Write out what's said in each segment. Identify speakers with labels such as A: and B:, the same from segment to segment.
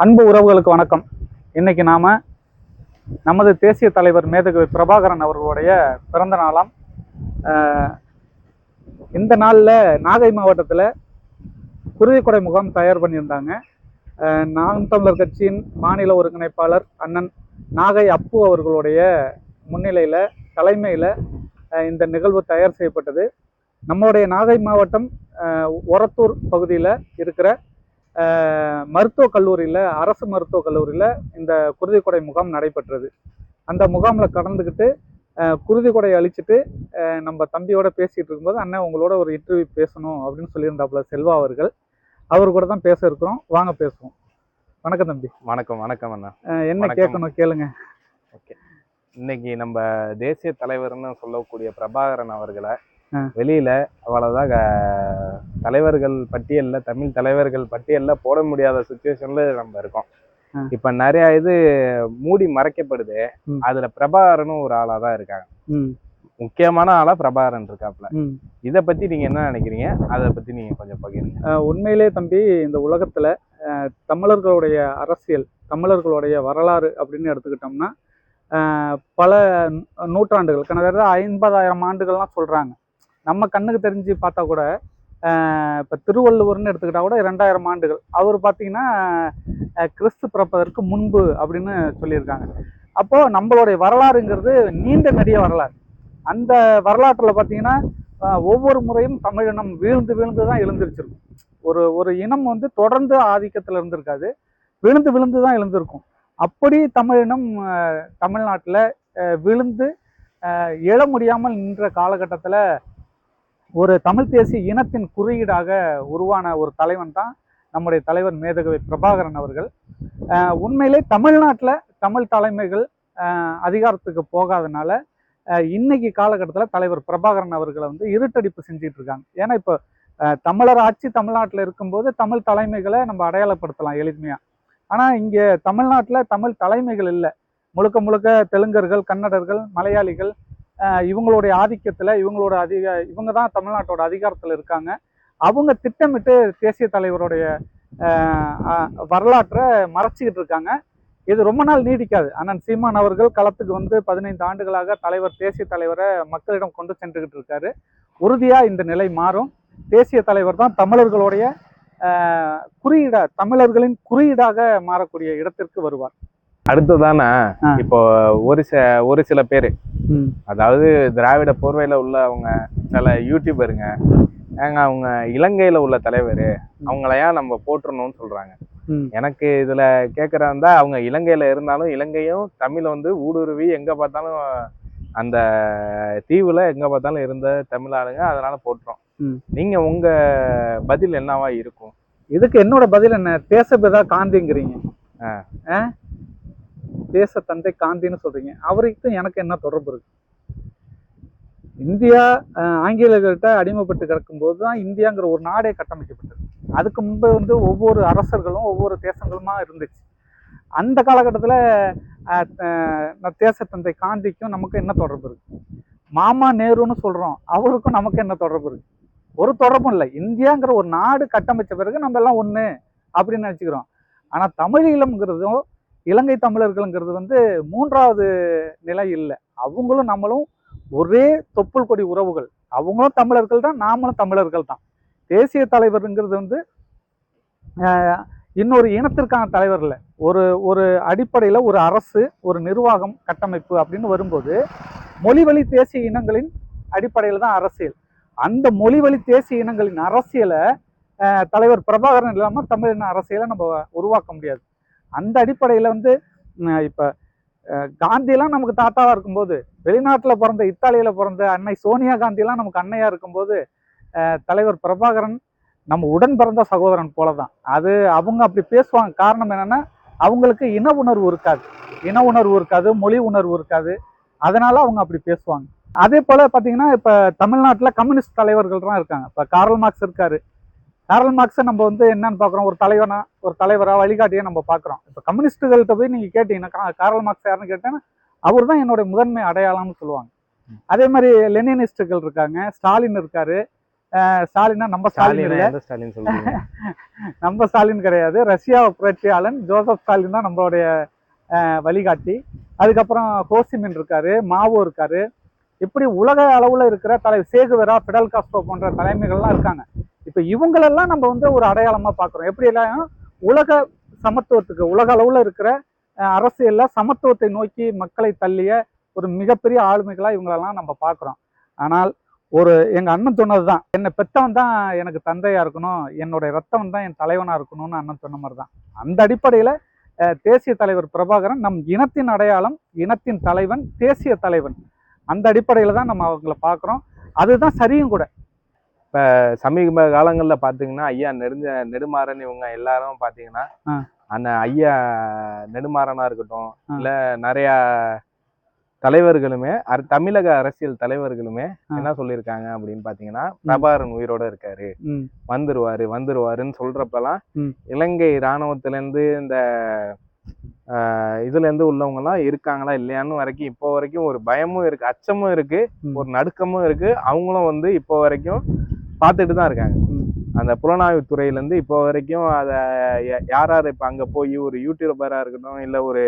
A: அன்பு உறவுகளுக்கு வணக்கம். இன்னைக்கு நாம நமது தேசிய தலைவர் மேதகவி பிரபாகரன் அவர்களுடைய பிறந்த நாளாம். இந்த நாளில் நாகை மாவட்டத்தில் குருதிக்கொடை முகாம் தயார் பண்ணியிருந்தாங்க. நாம் தமிழர் கட்சியின் மாநில ஒருங்கிணைப்பாளர் அண்ணன் நாகை அப்பு அவர்களுடைய முன்னிலையில் தலைமையில் இந்த நிகழ்வு தயார் செய்யப்பட்டது. நம்முடைய நாகை மாவட்டம் ஒரத்தூர் பகுதியில் இருக்கிற மருத்துவக் கல்லூரியில், அரசு மருத்துவக் கல்லூரியில் இந்த குருதிக்கொடை முகாம் நடைபெற்றது. அந்த முகாமில் கலந்துக்கிட்டு குருதிக்கொடை அழிச்சிட்டு நம்ம தம்பியோட பேசிகிட்டு இருக்கும்போது, அண்ணன் உங்களோட ஒரு இன்டர்வியூ பேசணும் அப்படின்னு சொல்லியிருந்தாப்புல செல்வா அவர்கள். அவர் கூட தான் பேச இருக்கிறோம், வாங்க பேசுவோம். வணக்கம் தம்பி.
B: வணக்கம். வணக்கம் அண்ணா.
A: என்ன கேட்கணும் கேளுங்க.
B: ஓகே, இன்னைக்கு நம்ம தேசிய தலைவர்னு சொல்லக்கூடிய பிரபாகரன் அவர்களை வெளியில அவ்வளவுதான் தலைவர்கள் பட்டியல்ல, தமிழ் தலைவர்கள் பட்டியல்ல போட முடியாத சுச்சுவேஷன்ல நம்ம இருக்கோம். இப்ப நிறைய இது மூடி மறைக்கப்படுது. அதுல பிரபாகரனும் ஒரு ஆளா தான் இருக்காங்க. முக்கியமான ஆளா பிரபாகரன் இருக்காப்ல. இத பத்தி நீங்க என்ன நினைக்கிறீங்க? அதை பத்தி நீங்க கொஞ்சம் பகிருங்க.
A: உண்மையிலே தம்பி, இந்த உலகத்துல தமிழர்களுடைய அரசியல், தமிழர்களுடைய வரலாறு அப்படின்னு எடுத்துக்கிட்டோம்னா பல நூற்றாண்டுகள், கிட்டத்தட்ட 50,000 ஆண்டுகள்லாம் சொல்றாங்க. நம்ம கண்ணுக்கு தெரிஞ்சு பார்த்தா கூட இப்போ திருவள்ளுவர்னு எடுத்துக்கிட்டா கூட 2000 ஆண்டுகள். அவர் பார்த்தீங்கன்னா கிறிஸ்து பிறப்பதற்கு முன்பு அப்படின்னு சொல்லியிருக்காங்க. அப்போது நம்மளுடைய வரலாறுங்கிறது நீண்ட நெடிய வரலாறு. அந்த வரலாற்றில் பார்த்தீங்கன்னா ஒவ்வொரு முறையும் தமிழினம் வீழ்ந்து வீழ்ந்து தான் எழுந்திருச்சிருக்கும். ஒரு இனம் வந்து தொடர்ந்து ஆதிக்கத்தில் இருந்திருக்காது, விழுந்து விழுந்து தான் எழுந்திருக்கும். அப்படி தமிழினம் தமிழ்நாட்டில் விழுந்து எழ முடியாமல் நின்ற காலகட்டத்தில் ஒரு தமிழ் தேசிய இனத்தின் குறியீடாக உருவான ஒரு தலைவன் தான் நம்முடைய தலைவர் மேதகவி பிரபாகரன் அவர்கள். உண்மையிலே தமிழ்நாட்டில் தமிழ் தலைமைகள் அதிகாரத்துக்கு போகாதனால இன்னைக்கு காலகட்டத்தில் தலைவர் பிரபாகரன் அவர்களை வந்து இருட்டடிப்பு செஞ்சுட்டு இருக்காங்க. ஏன்னா இப்போ தமிழர் ஆட்சி தமிழ்நாட்டில் இருக்கும்போது தமிழ் தலைமைகளை நம்ம அடையாளப்படுத்தலாம் எளிமையாக. ஆனால் இங்கே தமிழ்நாட்டில் தமிழ் தலைமைகள் இல்லை. முழுக்க முழுக்க தெலுங்கர்கள், கன்னடர்கள், மலையாளிகள், இவங்களுடைய ஆதிக்கத்தில் இவங்க தான் தமிழ்நாட்டோட அதிகாரத்தில் இருக்காங்க. அவங்க திட்டமிட்டு தேசிய தலைவருடைய வரலாற்றை மறைச்சிக்கிட்டு இருக்காங்க. இது ரொம்ப நாள் நீடிக்காது. அண்ணன் சீமான் அவர்கள் களத்துக்கு வந்து 15 ஆண்டுகளாக தேசிய தலைவரை மக்களிடம் கொண்டு சென்றுகிட்டு இருக்காரு. உறுதியாக இந்த நிலை மாறும். தேசிய தலைவர் தான் தமிழர்களுடைய தமிழர்களின் குறியீடாக மாறக்கூடிய இடத்திற்கு வருவார்.
B: அடுத்ததான இப்போ ஒரு சில பேரு, அதாவது திராவிட போர்வையில உள்ள அவங்க சில யூடியூபருங்க, அவங்க இலங்கையில உள்ள தலைவர், அவங்களையா நம்ம போட்டுறணும்னு சொல்றாங்க. எனக்கு இதுல கேட்கறதா, அவங்க இலங்கையில இருந்தாலும் இலங்கையும் தமிழ் வந்து ஊடுருவி எங்க பார்த்தாலும் அந்த தீவுல எங்க பார்த்தாலும் இருந்த தமிழ் ஆளுங்க, அதனால போட்டுறோம். நீங்க உங்க பதில் என்னவா இருக்கும்?
A: இதுக்கு என்னோட பதில் என்ன? தேசபிதா காந்திங்கிறீங்க, தேச தந்தை காந்தின்னு சொல்றீங்க. அவருக்கும் எனக்கு என்ன தொடர்பு இருக்கு? இந்தியா ஆங்கிலேயர்கிட்ட அடிமைப்பட்டு கிடக்கும் போது தான் இந்தியாங்கிற ஒரு நாடே கட்டமைக்கப்பட்டது. அதுக்கு முன்பு வந்து ஒவ்வொரு அரசர்களும் ஒவ்வொரு தேசங்களுமா இருந்துச்சு. அந்த காலகட்டத்தில் தேச தந்தை காந்திக்கும் நமக்கு என்ன தொடர்பு இருக்கு? மாமா நேருன்னு சொல்றோம், அவருக்கும் நமக்கு என்ன தொடர்பு இருக்கு? ஒரு தொடர்பும் இல்லை. இந்தியாங்கிற ஒரு நாடு கட்டமைச்ச பிறகு நம்ம எல்லாம் ஒண்ணு அப்படின்னு நினைச்சுக்கிறோம். ஆனா தமிழீழம்ங்கிறதும் இலங்கை தமிழர்கள்ங்கிறது வந்து மூன்றாவது நிலை இல்லை. அவங்களும் நம்மளும் ஒரே தொப்புள் கொடி உறவுகள். அவங்களும் தமிழர்கள் தான், நாமளும் தமிழர்கள் தான். தேசிய தலைவருங்கிறது வந்து இன்னொரு இனத்திற்கான தலைவர் இல்லை. ஒரு அடிப்படையில் ஒரு அரசு, ஒரு நிர்வாகம், கட்டமைப்பு அப்படின்னு வரும்போது மொழிவழி தேசிய இனங்களின் அடிப்படையில் தான் அரசியல். அந்த மொழிவழி தேசிய இனங்களின் அரசியலை தலைவர் பிரபாகரன் இல்லாமல் தமிழின அரசியலை நம்ம உருவாக்க முடியாது. அந்த அடிப்படையில் வந்து இப்போ காந்தியெல்லாம் நமக்கு தாத்தாவாக இருக்கும்போது, வெளிநாட்டில் பிறந்த இத்தாலியில் பிறந்த அன்னை சோனியா காந்தியெல்லாம் நமக்கு அன்னையாக இருக்கும்போது, தலைவர் பிரபாகரன் நம்ம உடன் பிறந்த சகோதரன் போல தான். அது அவங்க அப்படி பேசுவாங்க. காரணம் என்னென்னா, அவங்களுக்கு இன உணர்வு இருக்காது, மொழி உணர்வு இருக்காது. அதனால அவங்க அப்படி பேசுவாங்க. அதே போல் பார்த்தீங்கன்னா, இப்போ தமிழ்நாட்டில் கம்யூனிஸ்ட் தலைவர்கள்லாம் இருக்காங்க. இப்போ கார்ல் மார்க்ஸ் இருக்காரு. கார்ல் மார்க்ஸை நம்ம வந்து என்னன்னு பார்க்குறோம்? ஒரு தலைவராக வழிகாட்டியை நம்ம பார்க்குறோம். இப்போ கம்யூனிஸ்டுகள்கிட்ட போய் நீங்கள் கேட்டீங்கன்னா, கார்ல் மார்க்ஸ் யாருன்னு கேட்டேன்னா, அவர் தான் என்னுடைய முதன்மை அடையாளம்னு சொல்லுவாங்க. அதே மாதிரி லெனினிஸ்டுகள் இருக்காங்க, ஸ்டாலின் இருக்காரு, ஸ்டாலினா நம்ம ஸ்டாலின் இல்ல,
B: எந்த ஸ்டாலின் சொல்றீங்க?
A: நம்ம ஸ்டாலின் கிடையாது, ரஷ்யா புரட்சியாளன் ஜோசப் ஸ்டாலின் தான் நம்மளுடைய வழிகாட்டி. அதுக்கப்புறம் ஹோசிமின் இருக்காரு, மாவோ இருக்காரு. இப்படி உலக அளவுல இருக்கிற சேகுவேரா, பிடல் காஸ்ட்ரோ போன்ற தலைமைகள்லாம் இருக்காங்க. இப்ப இவங்களெல்லாம் நம்ம வந்து ஒரு அடையாளமா பாக்குறோம். எப்படி எல்லாம் உலக சமத்துவத்துக்கு, உலக அளவுல இருக்கிற அரசியல்ல சமத்துவத்தை நோக்கி மக்களை தள்ளிய ஒரு மிகப்பெரிய ஆளுமைகளா இவங்களெல்லாம் நம்ம பாக்குறோம். ஆனால் எங்க அண்ணன் சொன்னதுதான், என்னை பெத்தவன் தான் எனக்கு தந்தையா இருக்கணும், என்னுடைய ரத்தம் தான் என் தலைவனா இருக்கணும்னு அண்ணன் சொன்ன மாதிரிதான். அந்த அடிப்படையில தேசிய தலைவர் பிரபாகரன் நம் இனத்தின் அடையாளம், இனத்தின் தலைவன், தேசிய தலைவன். அந்த அடிப்படையில தான் நம்ம அவங்கள பாக்குறோம். அதுதான் சரியும் கூட.
B: இப்ப சமீப காலங்கள்ல பாத்தீங்கன்னா ஐயா நெடுமாறன் இவங்க எல்லாரும் பாத்தீங்கன்னா அந்த ஐயா நெடுமாறனா இருக்கட்டும், இல்ல நிறைய தலைவர்களுமே தமிழக அரசியல் தலைவர்களுமே என்ன சொல்லியிருக்காங்க அப்படின்னு பாத்தீங்கன்னா, பிரபாகரன் உயிரோட இருக்காரு, வந்துருவாருன்னு சொல்றப்பெல்லாம் இலங்கை இராணுவத்துல இருந்து இந்த இதுல இருந்து உள்ளவங்க எல்லாம் இருக்காங்களா இல்லையான்னு வரைக்கும் இப்போ வரைக்கும் ஒரு பயமும் இருக்கு, அச்சமும் இருக்கு, ஒரு நடுக்கமும் இருக்கு. அவங்களும் வந்து இப்போ வரைக்கும் பார்த்துட்டு தான் இருக்காங்க. அந்த புலனாய்வு துறையில இருந்து இப்போ வரைக்கும் அதை யார் இப்ப அங்க போய் ஒரு யூடியூபரா இருக்கட்டும், இல்ல ஒரு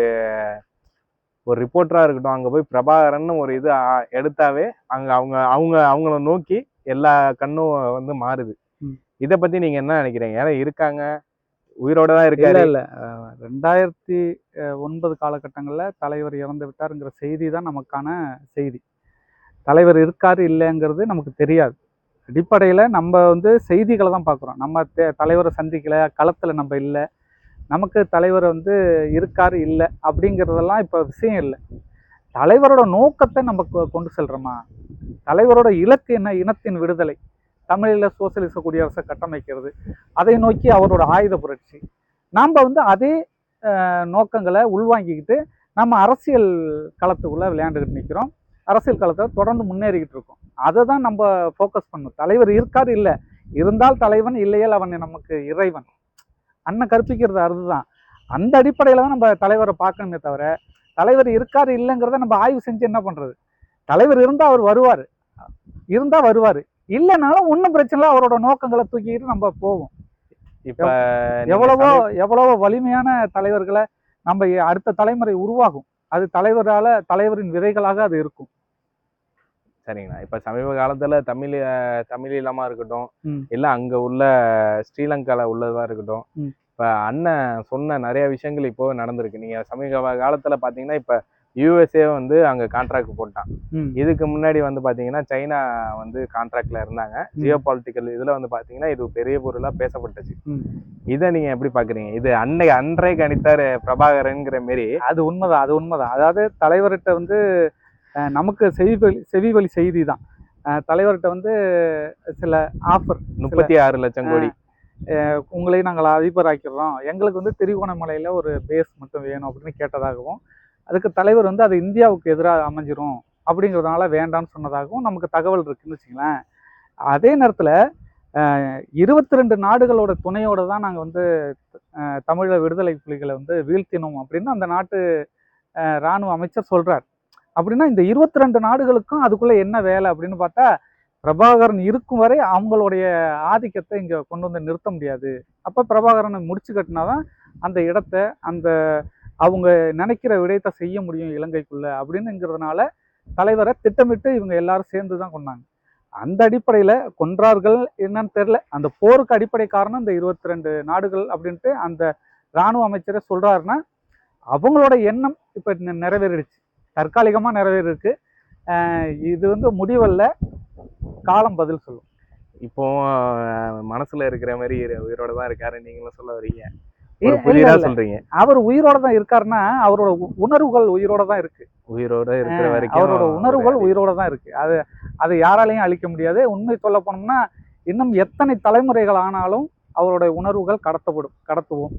B: ரிப்போர்ட்டரா இருக்கட்டும், அங்க போய் பிரபாகரன் ஒரு இது எடுத்தாவே அங்க அவங்கள நோக்கி எல்லா கண்ணும் வந்து மாறுது. இதை பத்தி நீங்க என்ன நினைக்கிறீங்க? ஏன்னா இருக்காங்க, உயிரோட தான் இருக்காரு.
A: இல்ல 2009 காலகட்டங்கள்ல தலைவர் இறந்து விட்டாருங்கிற செய்தி தான் நமக்கான செய்தி. தலைவர் இருக்காரு இல்லைங்கிறது நமக்கு தெரியாது. அடிப்படையில நம்ம வந்து செய்திகளை தான் பார்க்குறோம். நம்ம தலைவரை சந்திக்கல, களத்துல நம்ம இல்லை, நமக்கு தலைவர் வந்து இருக்காரு இல்லை அப்படிங்கிறதெல்லாம் இப்போ விஷயம் இல்லை. தலைவரோட நோக்கத்தை நம்ம கொண்டு செல்றோமா? தலைவரோட இலக்கு என்ன? இனத்தின் விடுதலை, தமிழில் சோசியலிச குடியரசை கட்டமைக்கிறது, அதை நோக்கி அவரோட ஆயுத புரட்சி. நாம் வந்து அதே நோக்கங்களை உள்வாங்கிக்கிட்டு நம்ம அரசியல் களத்துக்குள்ளே விளையாண்டுக்கிட்டு நிற்கிறோம். அரசியல் களத்தை தொடர்ந்து முன்னேறிக்கிட்டு இருக்கோம். அதை தான் நம்ம ஃபோக்கஸ் பண்ணணும். தலைவர் இருக்காரு இல்லை, இருந்தால் தலைவன், இல்லையால் அவன் நமக்கு இறைவன். அண்ணன் கற்பிக்கிறது அதுதான். அந்த அடிப்படையில் தான் நம்ம தலைவரை பார்க்கணுமே தவிர, தலைவர் இருக்காரு இல்லைங்கிறத நம்ம ஆய்வு செஞ்சு என்ன பண்ணுறது? தலைவர் இருந்தால் அவர் வருவார், இருந்தால் வருவார், இல்லைனாலும் ஒன்றும் பிரச்சனை இல்லை, அவரோட நோக்கங்களை தூக்கிட்டு நம்ம போவோம்.
B: இப்போ
A: எவ்வளவோ வலிமையான தலைவர்களை நம்ம அடுத்த தலைமுறை உருவாகும். அது தலைவரின் விதைகளாக அது இருக்கும்.
B: சரிங்கண்ணா. இப்ப சமீப காலத்துல தமிழீழமா இருக்கட்டும், இல்ல அங்க உள்ள ஸ்ரீலங்கால உள்ளதா இருக்கட்டும், இப்ப அண்ணன் சொன்ன நிறைய விஷயங்கள் இப்போ நடந்திருக்கு. நீங்க சமீப காலத்துல பாத்தீங்கன்னா இப்ப யூஎஸ்ஏ வந்து அங்க கான்ட்ராக்ட் போட்டான். இதுக்கு முன்னாடி வந்து பாத்தீங்கன்னா சைனா வந்து கான்ட்ராக்ட்ல இருந்தாங்க. ஜியோ பாலிட்டிக்கல் இதுல வந்து பாத்தீங்கன்னா இது பெரிய பொருளா பேசப்பட்டுச்சு. இதை நீங்க எப்படி பாக்குறீங்க? இது அன்றைய கணித்தார் பிரபாகரன்ங்கிற மாரி.
A: அது உண்மைதான். அதாவது தலைவர்கிட்ட வந்து நமக்கு செவிவழி செய்தி தான். தலைவர்கிட்ட வந்து சில ஆஃபர்,
B: 36 லட்சம் கோடி,
A: உங்களை நாங்கள் அதிபராக்கிறோம், எங்களுக்கு வந்து திருகோணமலையில் ஒரு பேஸ் மட்டும் வேணும் அப்படின்னு கேட்டதாகவும், அதுக்கு தலைவர் வந்து அது இந்தியாவுக்கு எதிராக அமைஞ்சிரும் அப்படிங்கிறதுனால வேண்டான்னு சொன்னதாகவும் நமக்கு தகவல் இருக்குன்னு வச்சுங்களேன். அதே நேரத்தில் 22 நாடுகளோட துணையோடு தான் நாங்கள் வந்து தமிழக விடுதலை புலிகளை வந்து வீழ்த்தினோம் அப்படின்னு அந்த நாட்டு இராணுவ அமைச்சர் சொல்கிறார். அப்படின்னா இந்த 22 நாடுகளுக்கும் அதுக்குள்ளே என்ன வேலை அப்படின்னு பார்த்தா, பிரபாகரன் இருக்கும் வரை அவங்களுடைய ஆதிக்கத்தை இங்கே கொண்டு வந்து நிறுத்த முடியாது. அப்போ பிரபாகரனை முடிச்சு கட்டினாதான் அந்த இடத்த, அந்த அவங்க நினைக்கிற விடயத்தை செய்ய முடியும் இலங்கைக்குள்ள அப்படின்னுங்கிறதுனால தலைவரை திட்டமிட்டு இவங்க எல்லாரும் சேர்ந்து தான் கொண்டாங்க. அந்த அடிப்படையில் கொன்றார்கள் என்னன்னு தெரில. அந்த போருக்கு அடிப்படை காரணம் இந்த 22 நாடுகள் அப்படின்ட்டு அந்த இராணுவ அமைச்சரை சொல்கிறாருன்னா, அவங்களோட எண்ணம் இப்போ நிறைவேறிடுச்சு, தற்காலிகமாக நிறைவேறிருக்கு. இது வந்து முடிவல்ல, காலம் பதில் சொல்லும்.
B: இப்போ மனசுல இருக்கிற மாதிரி உயிரோட தான் இருக்காரு நீங்களும் சொல்ல வரீங்க, சொல்றீங்க.
A: அவர் உயிரோட தான் இருக்காருன்னா அவரோட உணர்வுகள் உயிரோட தான் இருக்கு.
B: உயிரோட இருக்கிற வரைக்கும்
A: அவரோட உணர்வுகள் உயிரோட தான் இருக்கு. அதை யாராலையும் அழிக்க முடியாது. உண்மை சொல்ல போனோம்னா இன்னும் எத்தனை தலைமுறைகள் ஆனாலும் அவருடைய உணர்வுகள் கடத்துவோம்.